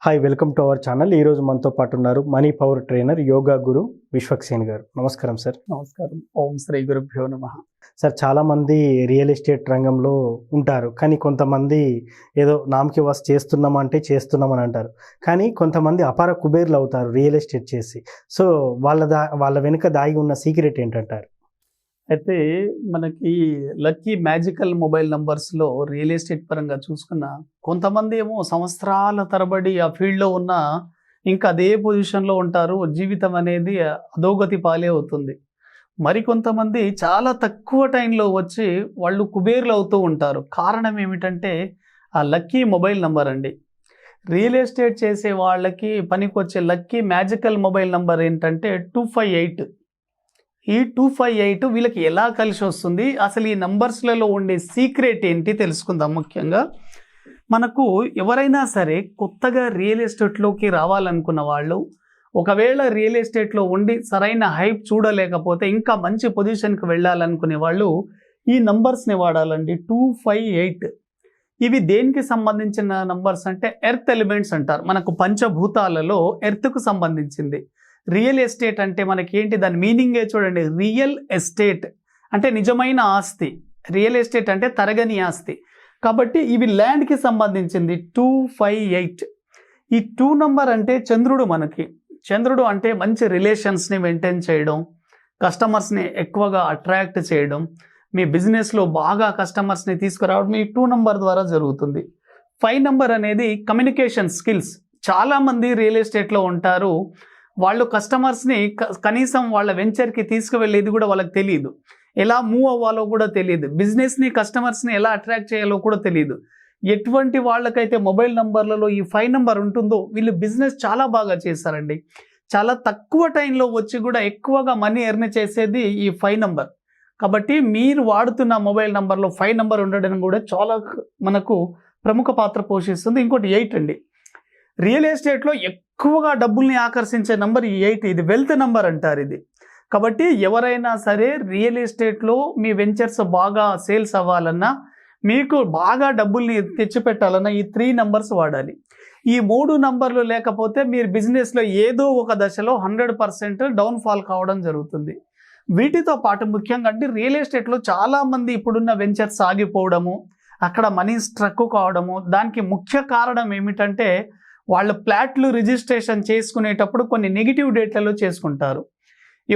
Hi welcome to our channel. ఈరోజు మనతో పాటు ఉన్నారు మనీ పవర్ ట్రైనర్ యోగా గురు విశ్వక్సేన్ గారు. నమస్కారం సార్. నమస్కారం. ఓం శ్రీ గురుభ్యో నమః. సార్, చాలామంది రియల్ ఎస్టేట్ రంగంలో ఉంటారు, కానీ కొంతమంది ఏదో నామకి వాస్ చేస్తున్నామంటే చేస్తున్నామని అంటారు, కానీ కొంతమంది అపార కుబేర్లు అవుతారు రియల్ ఎస్టేట్ చేసి. సో వాళ్ళ వెనుక దాగి ఉన్న సీక్రెట్ ఏంటంటారు? అయితే మనకి లక్కీ మ్యాజికల్ మొబైల్ నంబర్స్లో రియల్ ఎస్టేట్ పరంగా చూసుకున్న కొంతమంది ఏమో సంవత్సరాల తరబడి ఆ ఫీల్డ్లో ఉన్న ఇంకా అదే పొజిషన్లో ఉంటారు. జీవితం అనేది అధోగతి పాలే అవుతుంది. మరికొంతమంది చాలా తక్కువ టైంలో వచ్చి వాళ్ళు కుబేర్లు అవుతూ ఉంటారు. కారణం ఏమిటంటే ఆ లక్కీ మొబైల్ నంబర్ అండి. రియల్ ఎస్టేట్ చేసే వాళ్ళకి పనికొచ్చే లక్కీ మ్యాజికల్ మొబైల్ నంబర్ ఏంటంటే 258. ఈ 258 వీళ్ళకి ఎలా కలిసి వస్తుంది, అసలు ఈ నంబర్స్లలో ఉండే సీక్రెట్ ఏంటి తెలుసుకుందాం. ముఖ్యంగా మనకు ఎవరైనా సరే కొత్తగా రియల్ ఎస్టేట్లోకి రావాలనుకున్న వాళ్ళు, ఒకవేళ రియల్ ఎస్టేట్లో ఉండి సరైన హైప్ చూడలేకపోతే ఇంకా మంచి పొజిషన్కి వెళ్ళాలనుకునే వాళ్ళు ఈ నంబర్స్ని వాడాలండి. 258 ఇవి దేనికి సంబంధించిన నంబర్స్ అంటే ఎర్త్ ఎలిమెంట్స్ అంటారు. మనకు పంచభూతాలలో ఎర్త్కు సంబంధించింది. రియల్ ఎస్టేట్ అంటే మనకి ఏంటి, దాని మీనింగే చూడండి. రియల్ ఎస్టేట్ అంటే నిజమైన ఆస్తి. రియల్ ఎస్టేట్ అంటే తరగని ఆస్తి. కాబట్టి ఇవి ల్యాండ్కి సంబంధించింది. 258 ఈ 2 నంబర్ అంటే చంద్రుడు. మనకి చంద్రుడు అంటే మంచి రిలేషన్స్ని మెయింటైన్ చేయడం, కస్టమర్స్ని ఎక్కువగా అట్రాక్ట్ చేయడం, మీ బిజినెస్లో బాగా కస్టమర్స్ని తీసుకురావడం ఈ 2 నంబర్ ద్వారా జరుగుతుంది. 5 నంబర్ అనేది కమ్యూనికేషన్ స్కిల్స్. చాలామంది రియల్ ఎస్టేట్లో ఉంటారు, వాళ్ళు కస్టమర్స్ని కనీసం వాళ్ళ వెంచర్కి తీసుకువెళ్ళేది కూడా వాళ్ళకి తెలియదు, ఎలా మూవ్ అవ్వాలో కూడా తెలియదు, బిజినెస్ని కస్టమర్స్ని ఎలా అట్రాక్ట్ చేయాలో కూడా తెలియదు. ఎటువంటి వాళ్ళకైతే మొబైల్ నంబర్లలో ఈ 5 నంబర్ ఉంటుందో వీళ్ళు బిజినెస్ చాలా బాగా చేస్తారండి. చాలా తక్కువ టైంలో వచ్చి కూడా ఎక్కువగా మనీ ఎర్న్ చేసేది ఈ 5 నంబర్. కాబట్టి మీరు వాడుతున్న మొబైల్ నంబర్లో 5 నంబర్ ఉండడం కూడా చాలా మనకు ప్రముఖ పాత్ర పోషిస్తుంది. ఇంకోటి 8 అండి. రియల్ ఎస్టేట్లో ఎక్కువగా డబ్బుల్ని ఆకర్షించే నంబర్ ఈ 8. ఇది వెల్త్ నంబర్ అంటారు ఇది. కాబట్టి ఎవరైనా సరే రియల్ ఎస్టేట్లో మీ వెంచర్స్ బాగా సేల్స్ అవ్వాలన్నా, మీకు బాగా డబ్బుల్ని తెచ్చిపెట్టాలన్నా ఈ 3 నంబర్స్ వాడాలి. ఈ 3 నంబర్లు లేకపోతే మీరు బిజినెస్లో ఏదో ఒక దశలో 100% డౌన్ఫాల్ కావడం జరుగుతుంది. వీటితో పాటు ముఖ్యంగా అంటే రియల్ ఎస్టేట్లో చాలామంది ఇప్పుడున్న వెంచర్స్ ఆగిపోవడము, అక్కడ మనీ స్ట్రక్ కావడము, దానికి ముఖ్య కారణం ఏమిటంటే వాళ్ళు ప్లాట్లు రిజిస్ట్రేషన్ చేసుకునేటప్పుడు కొన్ని నెగిటివ్ డేట్లలో చేసుకుంటారు.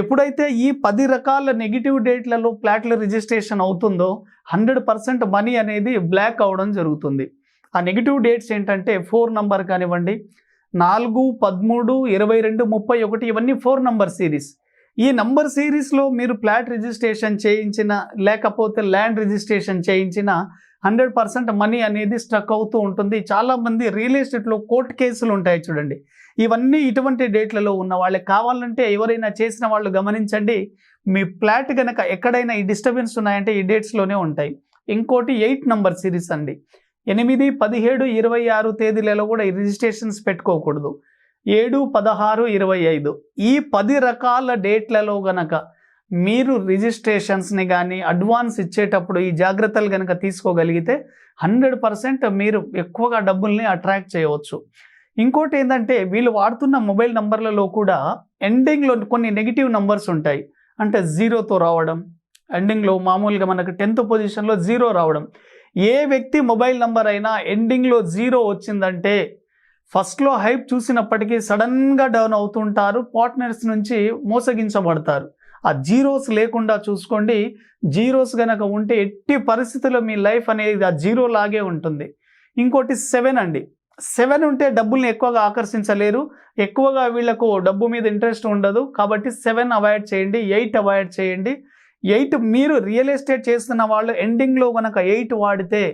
ఎప్పుడైతే ఈ 10 రకాల నెగిటివ్ డేట్లలో ప్లాట్ల రిజిస్ట్రేషన్ అవుతుందో 100% మనీ అనేది బ్లాక్ అవ్వడం జరుగుతుంది. ఆ నెగిటివ్ డేట్స్ ఏంటంటే 4 నంబర్ కానివ్వండి, 4, 13, 22, 31 ఇవన్నీ 4 నంబర్ సిరీస్. ఈ నంబర్ సిరీస్లో మీరు ప్లాట్ రిజిస్ట్రేషన్ చేయించిన లేకపోతే ల్యాండ్ రిజిస్ట్రేషన్ చేయించిన 100% మనీ అనేది స్ట్రక్ అవుతూ ఉంటుంది. చాలామంది రియల్ ఎస్టేట్లో కోర్టు కేసులు ఉంటాయి చూడండి. ఇవన్నీ ఇటువంటి డేట్లలో ఉన్న వాళ్ళకి కావాలంటే ఎవరైనా చేసిన వాళ్ళు గమనించండి. మీ ప్లాట్ కనుక ఎక్కడైనా ఈ డిస్టర్బెన్స్ ఉన్నాయంటే ఈ డేట్స్లోనే ఉంటాయి. ఇంకోటి 8 నంబర్ సిరీస్ అండి. 8, 17, 26 తేదీలలో కూడా ఈ రిజిస్ట్రేషన్స్ పెట్టుకోకూడదు. 7, 16, 25 ఈ 10 రకాల డేట్లలో గనక మీరు రిజిస్ట్రేషన్స్ని కానీ అడ్వాన్స్ ఇచ్చేటప్పుడు ఈ జాగ్రత్తలు కనుక తీసుకోగలిగితే 100% మీరు ఎక్కువగా డబ్బుల్ని అట్రాక్ట్ చేయవచ్చు. ఇంకోటి ఏంటంటే వీళ్ళు వాడుతున్న మొబైల్ నంబర్లలో కూడా ఎండింగ్లో కొన్ని నెగిటివ్ నంబర్స్ ఉంటాయి. అంటే 0తో రావడం, ఎండింగ్లో మామూలుగా మనకు 10th పొజిషన్లో 0 రావడం. ఏ వ్యక్తి మొబైల్ నంబర్ అయినా ఎండింగ్లో 0 వచ్చిందంటే ఫస్ట్లో హైప్ చూసినప్పటికీ సడన్గా డౌన్ అవుతుంటారు, పార్ట్నర్స్ నుంచి మోసగించబడతారు. ఆ జీరోస్ లేకుండా చూసుకోండి. జీరోస్ కనుక ఉంటే ఎట్టి పరిస్థితుల్లో మీ లైఫ్ అనేది ఆ 0 లాగే ఉంటుంది. ఇంకోటి 7 అండి. 7 ఉంటే డబ్బుల్ని ఎక్కువగా ఆకర్షించలేరు, ఎక్కువగా వీళ్ళకు డబ్బు మీద ఇంట్రెస్ట్ ఉండదు. కాబట్టి 7 అవాయిడ్ చేయండి, 8 అవాయిడ్ చేయండి. 8 మీరు రియల్ ఎస్టేట్ చేస్తున్న వాళ్ళు ఎండింగ్లో కనుక 8 వాడితే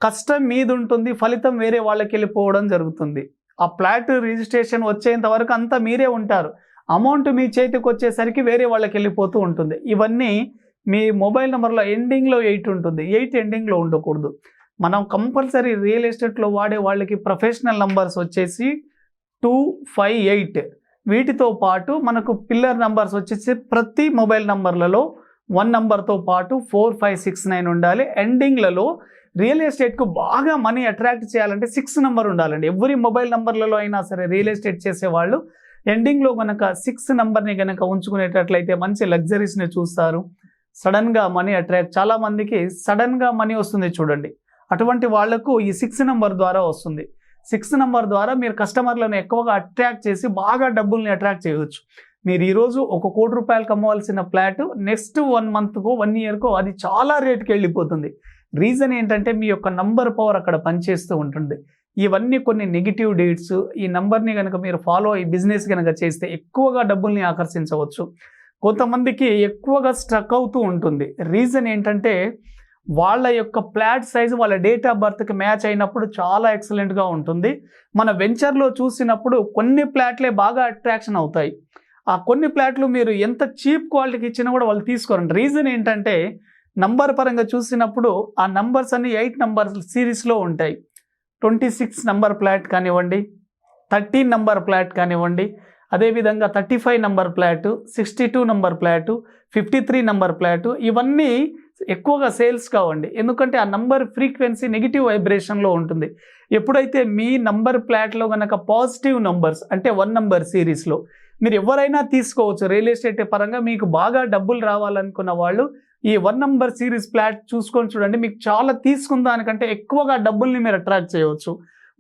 కష్టం మీద ఉంటుంది, ఫలితం వేరే వాళ్ళకి వెళ్ళిపోవడం జరుగుతుంది. ఆ ప్లాట్ రిజిస్ట్రేషన్ వచ్చేంత వరకు అంతా మీరే ఉంటారు, అమౌంట్ మీ చేతికి వచ్చేసరికి వేరే వాళ్ళకి వెళ్ళిపోతూ ఉంటుంది. ఇవన్నీ మీ మొబైల్ నెంబర్లో ఎండింగ్లో 8 ఉంటుంది. 8 ఎండింగ్లో ఉండకూడదు. మనం కంపల్సరీ రియల్ ఎస్టేట్లో వాడే వాళ్ళకి ప్రొఫెషనల్ నంబర్స్ వచ్చేసి 258. వీటితో పాటు మనకు పిల్లర్ నంబర్స్ వచ్చేసి ప్రతి మొబైల్ నంబర్లలో 1 నంబర్తో పాటు 4, 5, 6, 9 ఉండాలి. ఎండింగ్లలో రియల్ ఎస్టేట్కు బాగా మనీ అట్రాక్ట్ చేయాలంటే 6 నెంబర్ ఉండాలండి. ఎవరి మొబైల్ నెంబర్లలో అయినా సరే రియల్ ఎస్టేట్ చేసేవాళ్ళు ఎండింగ్లో కనుక 6 నెంబర్ని కనుక ఉంచుకునేటట్లయితే మంచి లగ్జరీస్ని చూస్తారు. సడన్గా మనీ అట్రాక్ట్, చాలా మందికి సడన్గా మనీ వస్తుంది చూడండి, అటువంటి వాళ్లకు ఈ 6 నెంబర్ ద్వారా వస్తుంది. 6 నెంబర్ ద్వారా మీరు కస్టమర్లను ఎక్కువగా అట్రాక్ట్ చేసి బాగా డబ్బుల్ని అట్రాక్ట్ చేయవచ్చు. మీరు ఈరోజు ₹1 కోటి అమ్మవలసిన ఫ్లాట్ నెక్స్ట్ 1 మంత్కో 1 ఇయర్కో అది చాలా రేటుకి వెళ్ళిపోతుంది. రీజన్ ఏంటంటే మీ యొక్క నంబర్ పవర్ అక్కడ పనిచేస్తూ ఉంటుంది. ఇవన్నీ కొన్ని నెగిటివ్ డేట్స్. ఈ నంబర్ని కనుక మీరు ఫాలో అయ్యి బిజినెస్ కనుక చేస్తే ఎక్కువగా డబ్బుల్ని ఆకర్షించవచ్చు. కొంతమందికి ఎక్కువగా స్ట్రక్ అవుతూ ఉంటుంది. రీజన్ ఏంటంటే వాళ్ళ యొక్క ఫ్లాట్ సైజు వాళ్ళ డేట్ ఆఫ్ బర్త్కి మ్యాచ్ అయినప్పుడు చాలా ఎక్సలెంట్గా ఉంటుంది. మన వెంచర్లో చూసినప్పుడు కొన్ని ఫ్లాట్లే బాగా అట్రాక్షన్ అవుతాయి. ఆ కొన్ని ఫ్లాట్లు మీరు ఎంత చీప్ క్వాలిటీకి ఇచ్చినా కూడా వాళ్ళు తీసుకోరండి. రీజన్ ఏంటంటే నంబర్ పరంగా చూసినప్పుడు ఆ నంబర్స్ అన్ని 8 నంబర్ సిరీస్లో ఉంటాయి. 26 నంబర్ ఫ్లాట్ కానివ్వండి, 13 నంబర్ ఫ్లాట్ కానివ్వండి, అదేవిధంగా 35 number flat, 62 number flat, 53 number flat, ఇవన్నీ ఎక్కువగా సేల్స్ కావండి. ఎందుకంటే ఆ నంబర్ ఫ్రీక్వెన్సీ నెగిటివ్ వైబ్రేషన్లో ఉంటుంది. ఎప్పుడైతే మీ నంబర్ ఫ్లాట్లో కనుక పాజిటివ్ నంబర్స్ అంటే 1 నంబర్ సిరీస్లో మీరు ఎవరైనా తీసుకోవచ్చు. రియల్ ఎస్టేట్ పరంగా మీకు బాగా డబ్బులు రావాలనుకున్న వాళ్ళు ఈ 1 నంబర్ సిరీస్ ఫ్లాట్ చూసుకొని చూడండి. మీకు చాలా తీసుకున్న దానికంటే ఎక్కువగా డబ్బుల్ని మీరు అట్రాక్ట్ చేయవచ్చు.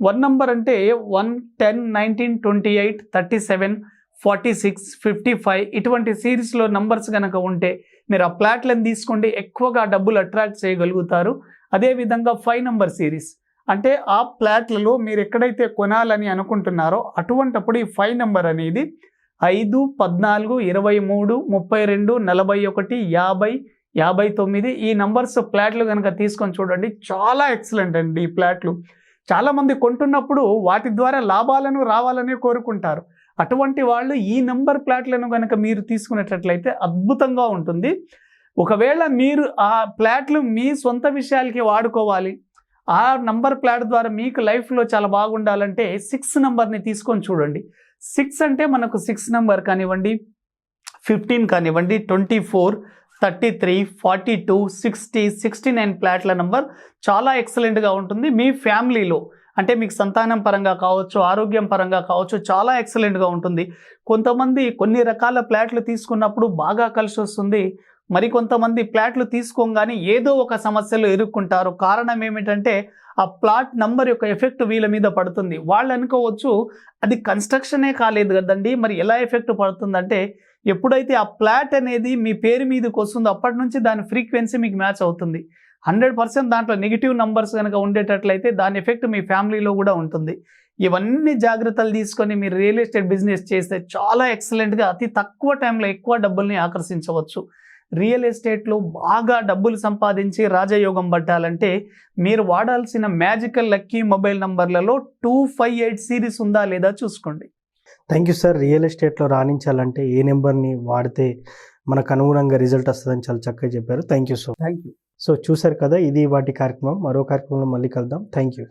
1 నంబర్ అంటే 1, 10, 19, 28, 37, 46, 55 ఇటువంటి సిరీస్లో నంబర్స్ కనుక ఉంటే మీరు ఆ ఫ్లాట్లను తీసుకోండి, ఎక్కువగా డబ్బులు అట్రాక్ట్ చేయగలుగుతారు. అదేవిధంగా 5 నంబర్ సిరీస్ అంటే ఆ ఫ్లాట్లలో మీరు ఎక్కడైతే కొనాలని అనుకుంటున్నారో అటువంటప్పుడు ఈ 5 నంబర్ అనేది 5, 14, 23, 32, 41, 50, 59 ఈ నంబర్స్ ఫ్లాట్లు కనుక తీసుకొని చూడండి. చాలా ఎక్సలెంట్ అండి ఈ ఫ్లాట్లు. చాలామంది కొంటున్నప్పుడు వాటి ద్వారా లాభాలను రావాలని కోరుకుంటారు. అటువంటి వాళ్ళు ఈ నంబర్ ఫ్లాట్లను కనుక మీరు తీసుకునేటట్లయితే అద్భుతంగా ఉంటుంది. ఒకవేళ మీరు ఆ ఫ్లాట్లు మీ సొంత విషయాలకి వాడుకోవాలి, ఆ నంబర్ ఫ్లాట్ ద్వారా మీకు లైఫ్లో చాలా బాగుండాలంటే 6 నంబర్ని తీసుకొని చూడండి. 6 అంటే మనకు 6 నంబర్ కానివ్వండి, 15 కానివ్వండి, 24, 33, 42, 60, 69 ఫ్లాట్ల నంబర్ చాలా ఎక్సలెంట్గా ఉంటుంది. మీ ఫ్యామిలీలో అంటే మీకు సంతానం పరంగా కావచ్చు, ఆరోగ్యం పరంగా కావచ్చు, చాలా ఎక్సలెంట్గా ఉంటుంది. కొంతమంది కొన్ని రకాల ఫ్లాట్లు తీసుకున్నప్పుడు బాగా కలిసి వస్తుంది. మరికొంతమంది ఫ్లాట్లు తీసుకోగానే ఏదో ఒక సమస్యలో ఇరుక్కుంటారు. కారణం ఏమిటంటే ఆ ప్లాట్ నంబర్ యొక్క ఎఫెక్ట్ వీళ్ళ మీద పడుతుంది. వాళ్ళు అనుకోవచ్చు అది కన్స్ట్రక్షనే కాలేదు కదండి, మరి ఎలా ఎఫెక్ట్ పడుతుందంటే ఎప్పుడైతే ఆ ఫ్లాట్ అనేది మీ పేరు మీదకి వస్తుందో అప్పటి నుంచి దాని ఫ్రీక్వెన్సీ మీకు మ్యాచ్ అవుతుంది. 100% దాంట్లో నెగిటివ్ నంబర్స్ కనుక ఉండేటట్లయితే దాని ఎఫెక్ట్ మీ ఫ్యామిలీలో కూడా ఉంటుంది. ఇవన్నీ జాగ్రత్తలు తీసుకొని మీరు రియల్ ఎస్టేట్ బిజినెస్ చేస్తే చాలా ఎక్సలెంట్గా అతి తక్కువ టైంలో ఎక్కువ డబ్బుల్ని ఆకర్షించవచ్చు. రియల్ ఎస్టేట్లో బాగా డబ్బులు సంపాదించి రాజయోగం పట్టాలంటే మీరు వాడాల్సిన మ్యాజికల్ లక్కీ మొబైల్ నంబర్లలో 258 సిరీస్ ఉందా లేదా చూసుకోండి. Thank you sir. రియల్ ఎస్టేట్లో రాణించాలంటే ఏ నెంబర్ని వాడితే మనకు అనుగుణంగా రిజల్ట్ వస్తుందని చాలా చక్కగా చెప్పారు. Thank you. Thank you. So చూసారు కదా, ఇది వాటి కార్యక్రమం. మరో కార్యక్రమంలో మళ్ళీ కలుద్దాం. Thank you.